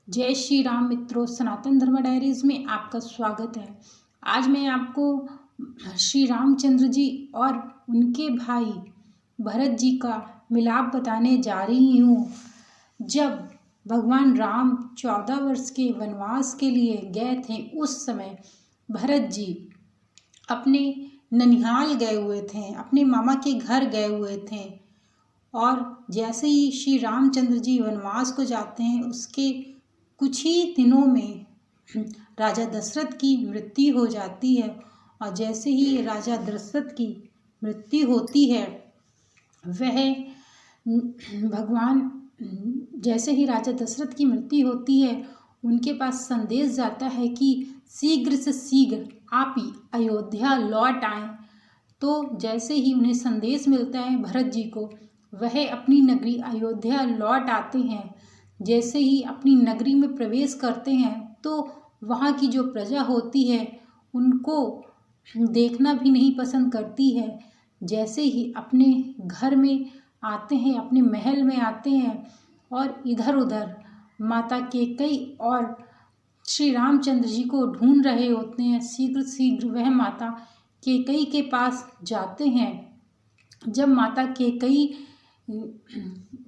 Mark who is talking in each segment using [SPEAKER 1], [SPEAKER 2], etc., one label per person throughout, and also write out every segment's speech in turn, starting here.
[SPEAKER 1] जय श्री राम मित्रों, सनातन धर्म डायरीज में आपका स्वागत है। आज मैं आपको श्री रामचंद्र जी और उनके भाई भरत जी का मिलाप बताने जा रही हूँ। जब भगवान राम 14 वर्ष के वनवास के लिए गए थे, उस समय भरत जी अपने ननिहाल गए हुए थे, अपने मामा के घर गए हुए थे। और जैसे ही श्री रामचंद्र जी वनवास को जाते हैं, उसके कुछ ही दिनों में राजा दशरथ की मृत्यु हो जाती है। और जैसे ही राजा दशरथ की मृत्यु होती है, वह भगवान जैसे ही राजा दशरथ की मृत्यु होती है, उनके पास संदेश जाता है कि शीघ्र से शीघ्र आप अयोध्या लौट आएं। तो जैसे ही उन्हें संदेश मिलता है भरत जी को, वह अपनी नगरी अयोध्या लौट आते हैं। जैसे ही अपनी नगरी में प्रवेश करते हैं, तो वहाँ की जो प्रजा होती है, उनको देखना भी नहीं पसंद करती है। जैसे ही अपने घर में आते हैं, अपने महल में आते हैं, और इधर उधर माता कैकेयी और श्री रामचंद्र जी को ढूंढ रहे होते हैं। शीघ्र शीघ्र वह माता कैकेयी के पास जाते हैं। जब माता कैकेयी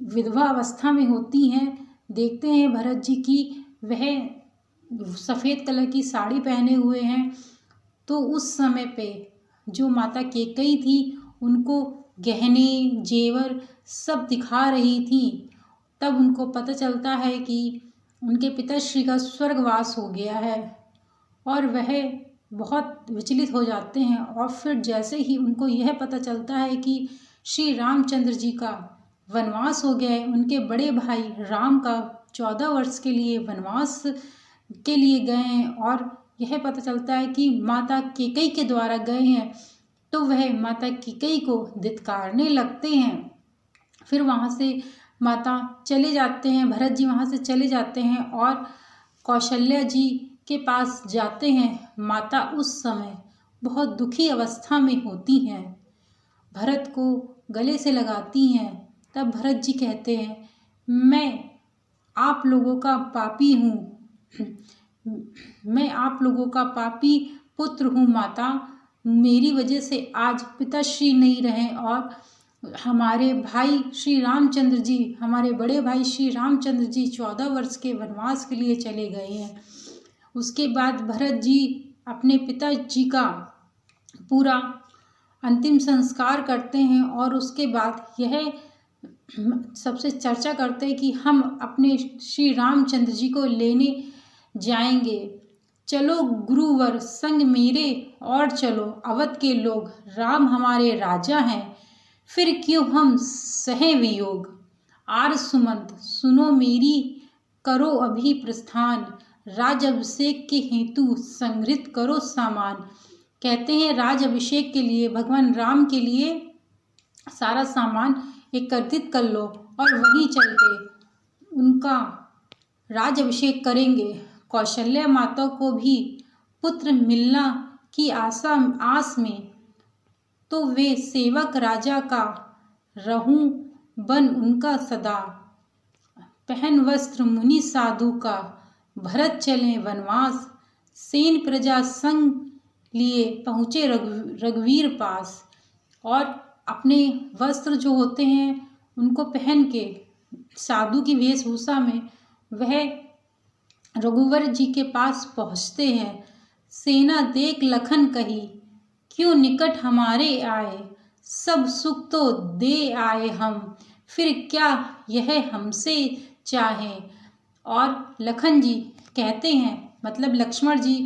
[SPEAKER 1] विधवा अवस्था में होती हैं, देखते हैं भरत जी की वह सफ़ेद कलर की साड़ी पहने हुए हैं। तो उस समय पे जो माता कैकेयी थी, उनको गहने जेवर सब दिखा रही थी। तब उनको पता चलता है कि उनके पिताश्री का स्वर्गवास हो गया है, और वह बहुत विचलित हो जाते हैं। और फिर जैसे ही उनको यह पता चलता है कि श्री रामचंद्र जी का वनवास हो गया है, उनके बड़े भाई राम का 14 वर्ष के लिए वनवास के लिए गए हैं, और यह पता चलता है कि माता कैकेयी के द्वारा गए हैं, तो वह माता कैकेयी को धिक्कारने लगते हैं। फिर वहाँ से माता चले जाते हैं, भरत जी वहाँ से चले जाते हैं और कौशल्या जी के पास जाते हैं। माता उस समय बहुत दुखी अवस्था में होती हैं, भरत को गले से लगाती हैं। तब भरत जी कहते हैं, मैं आप लोगों का पापी हूँ, मैं आप लोगों का पापी पुत्र हूँ माता। मेरी वजह से आज पिताश्री नहीं रहे, और हमारे भाई श्री रामचंद्र जी, हमारे बड़े भाई श्री रामचंद्र जी 14 वर्ष के वनवास के लिए चले गए हैं। उसके बाद भरत जी अपने पिताजी का पूरा अंतिम संस्कार करते हैं, और उसके बाद यह सबसे चर्चा करते हैं कि हम अपने श्री रामचंद्र जी को लेने जाएंगे। चलो गुरुवर संग मेरे और चलो अवध के लोग, राम हमारे राजा हैं, फिर क्यों हम सहे वियोग। आर सुमंत सुनो मेरी, करो अभी प्रस्थान, राज अभिषेक के हेतु संग्रहित करो सामान। कहते हैं राज अभिषेक के लिए, भगवान राम के लिए सारा सामान एकत्रित कर लो, और वहीं चल के उनका राज अभिषेक करेंगे। कौशल्या माता को भी पुत्र मिलना की आस में, तो वे सेवक राजा का रहूं बन उनका सदा। पहन वस्त्र मुनि साधु का, भरत चले वनवास, सेन प्रजा संग लिए पहुँचे रघुवीर पास। और अपने वस्त्र जो होते हैं, उनको पहन के साधु की वेशभूषा में वह रघुवर जी के पास पहुँचते हैं। सेना देख लखन कही, क्यों निकट हमारे आए, सब सुख तो दे आए हम, फिर क्या यह हमसे चाहें। और लखन जी कहते हैं, मतलब लक्ष्मण जी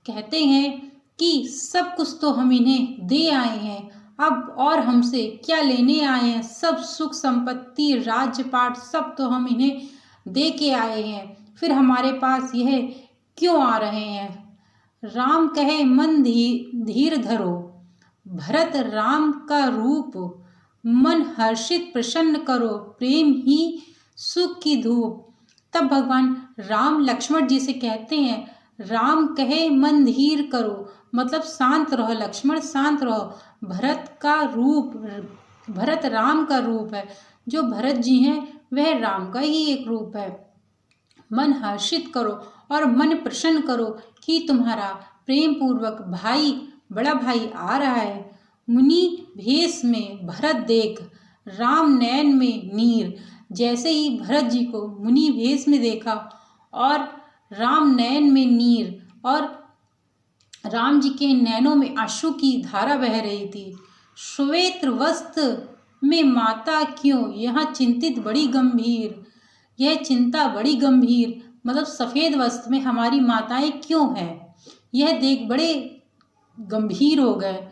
[SPEAKER 1] कहते हैं कि सब कुछ तो हम इन्हें दे आए हैं, अब और हमसे क्या लेने आए हैं। सब सुख संपत्ति राज्यपाट सब तो हम इन्हें दे के आए हैं, फिर हमारे पास यह क्यों आ रहे हैं। राम कहे मन धीर धरो, भरत राम का रूप, मन हर्षित प्रसन्न करो, प्रेम ही सुख की धूप। तब भगवान राम लक्ष्मण जी से कहते हैं, राम कहे मन धीर करो, मतलब शांत रहो लक्ष्मण, शांत रहो। भरत का रूप, भरत राम का रूप है, जो भरत जी हैं वह राम का ही एक रूप है। मन हर्षित करो और मन प्रसन्न करो कि तुम्हारा प्रेम पूर्वक भाई, बड़ा भाई आ रहा है। मुनि भेष में भरत देख राम नयन में नीर। जैसे ही भरत जी को मुनि भेष में देखा और राम नयन में नीर, और राम जी के नैनों में आंसू की धारा बह रही थी। श्वेत वस्त्र में माता क्यों यहाँ चिंतित बड़ी गंभीर। यह चिंता बड़ी गंभीर मतलब सफ़ेद वस्त्र में हमारी माताएं क्यों हैं, यह देख बड़े गंभीर हो गए।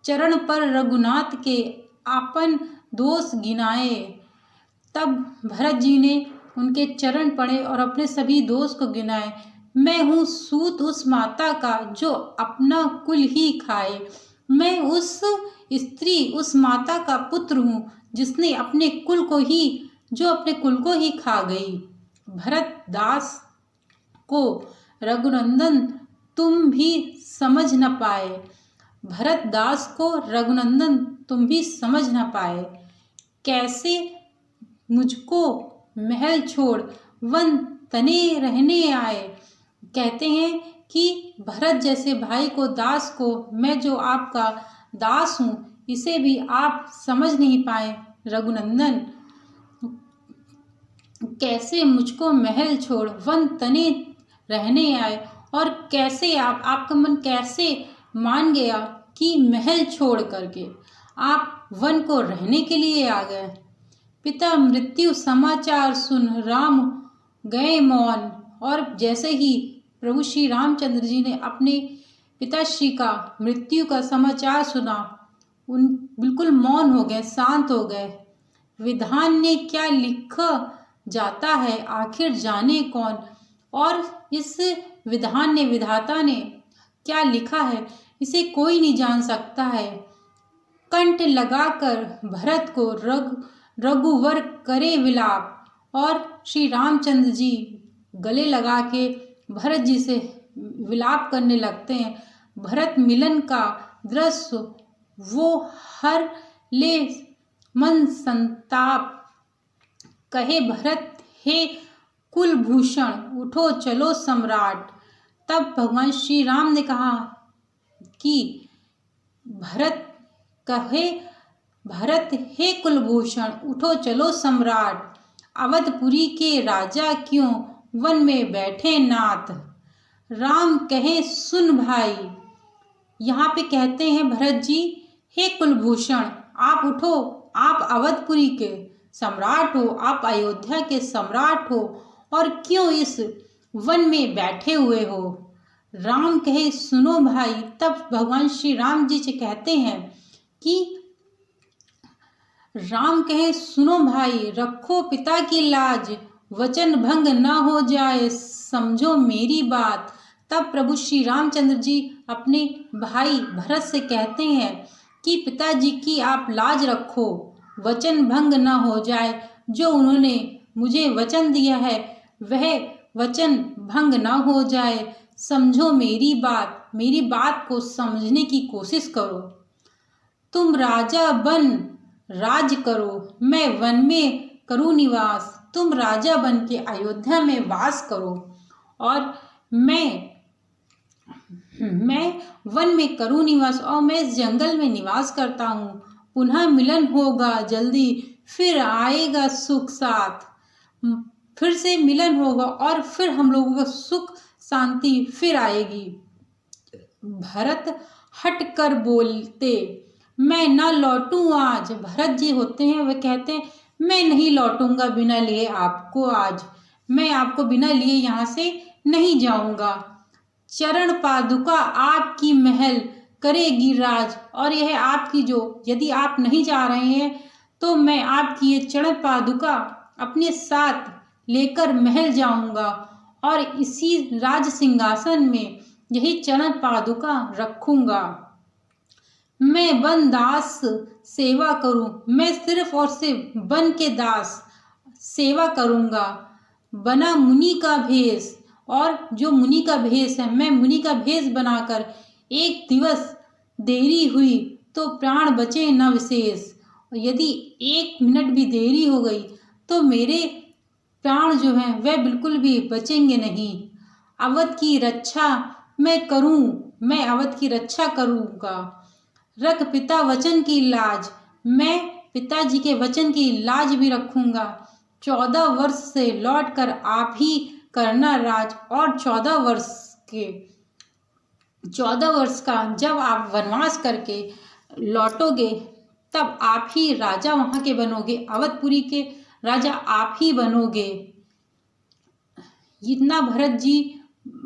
[SPEAKER 1] चरण पर रघुनाथ के आपन दोष गिनाए। तब भरत जी ने उनके चरण पड़े और अपने सभी दोष को गिनाए। मैं हूँ सूत उस माता का जो अपना कुल ही खाए। मैं उस स्त्री, उस माता का पुत्र हूँ जिसने अपने कुल को ही खा गई। भरत दास को रघुनंदन तुम भी समझ न पाए। भरत दास को रघुनंदन तुम भी समझ न पाए। कैसे मुझको महल छोड़ वन तने रहने आए। कहते हैं कि भरत जैसे भाई को, दास को, मैं जो आपका दास हूँ, इसे भी आप समझ नहीं पाए रघुनंदन। कैसे मुझको महल छोड़ वन तने रहने आए, और कैसे आपका मन कैसे मान गया कि महल छोड़ करके आप वन को रहने के लिए आ गए। पिता मृत्यु समाचार सुन राम गए मौन। और जैसे ही प्रभु श्री रामचंद्र जी ने अपने पिताश्री का मृत्यु का समाचार सुना, उन बिल्कुल मौन हो गए, शांत हो गए। विधान ने क्या लिखा जाता है आखिर जाने कौन। और इस विधान ने, विधाता ने क्या लिखा है इसे कोई नहीं जान सकता है। कंठ लगाकर भरत को रघुवर करे विलाप। और श्री रामचंद्र जी गले लगा के भरत जी से विलाप करने लगते हैं। भरत मिलन का दृश्य वो हर ले मन संताप। कहे भरत हे कुलभूषण उठो चलो सम्राट। तब भगवान श्री राम ने कहा कि भरत हे कुलभूषण उठो चलो सम्राट। अवधपुरी के राजा क्यों वन में बैठे नाथ। राम कहे सुन भाई। यहाँ पे कहते हैं भरत जी, हे कुलभूषण आप उठो, आप अवधपुरी के सम्राट हो, आप अयोध्या के सम्राट हो, और क्यों इस वन में बैठे हुए हो। राम कहे सुनो भाई। तब भगवान श्री राम जी से कहते हैं कि राम कहे सुनो भाई, रखो पिता की लाज, वचन भंग ना हो जाए, समझो मेरी बात। तब प्रभु श्री रामचंद्र जी अपने भाई भरत से कहते हैं कि पिताजी की आप लाज रखो, वचन भंग ना हो जाए। जो उन्होंने मुझे वचन दिया है वह वचन भंग ना हो जाए, समझो मेरी बात को समझने की कोशिश करो। तुम राजा बन राज करो, मैं वन में करूँ निवास। तुम राजा बन के अयोध्या में वास करो और मैं वन में करूँ निवास, और मैं इस जंगल में निवास करता हूँ। पुनः मिलन होगा जल्दी, फिर आएगा सुख साथ। फिर से मिलन होगा और फिर हम लोगों का सुख शांति फिर आएगी। भरत हट कर बोलते, मैं न लौटूं आज। भरत जी होते हैं वह कहते हैं मैं नहीं लौटूंगा बिना लिए आपको आज, मैं आपको बिना लिए यहाँ से नहीं जाऊंगा। चरण पादुका आपकी महल करेगी राज। और यह आपकी जो, यदि आप नहीं जा रहे हैं तो मैं आपकी ये चरण पादुका अपने साथ लेकर महल जाऊंगा और इसी राज सिंहासन में यही चरण पादुका रखूंगा। मैं बन दास सेवा करूं, मैं सिर्फ और सिर्फ बन के दास सेवा करूंगा। बना मुनि का भेष, और जो मुनि का भेष है, मैं मुनि का भेष बनाकर एक दिवस देरी हुई तो प्राण बचे न विशेष। यदि 1 मिनट भी देरी हो गई तो मेरे प्राण जो हैं वह बिल्कुल भी बचेंगे नहीं। अवध की रक्षा मैं अवध की रक्षा करूँगा। रख पिता वचन की लाज, मैं पिताजी के वचन की लाज भी रखूँगा। 14 वर्ष से लौट कर आप ही करना राज, और 14 वर्ष का जब आप वनवास करके लौटोगे तब आप ही राजा वहाँ के बनोगे, अवधपुरी के राजा आप ही बनोगे। इतना भरत जी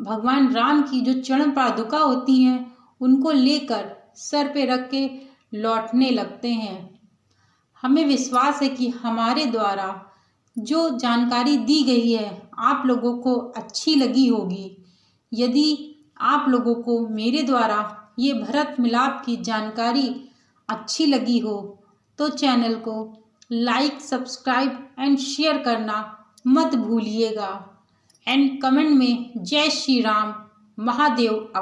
[SPEAKER 1] भगवान राम की जो चरण पादुका होती हैं उनको लेकर सर पे रख के लौटने लगते हैं। हमें विश्वास है कि हमारे द्वारा जो जानकारी दी गई है आप लोगों को अच्छी लगी होगी। यदि आप लोगों को मेरे द्वारा ये भरत मिलाप की जानकारी अच्छी लगी हो तो चैनल को लाइक, सब्सक्राइब एंड शेयर करना मत भूलिएगा। एंड कमेंट में जय श्री राम महादेव अवश्य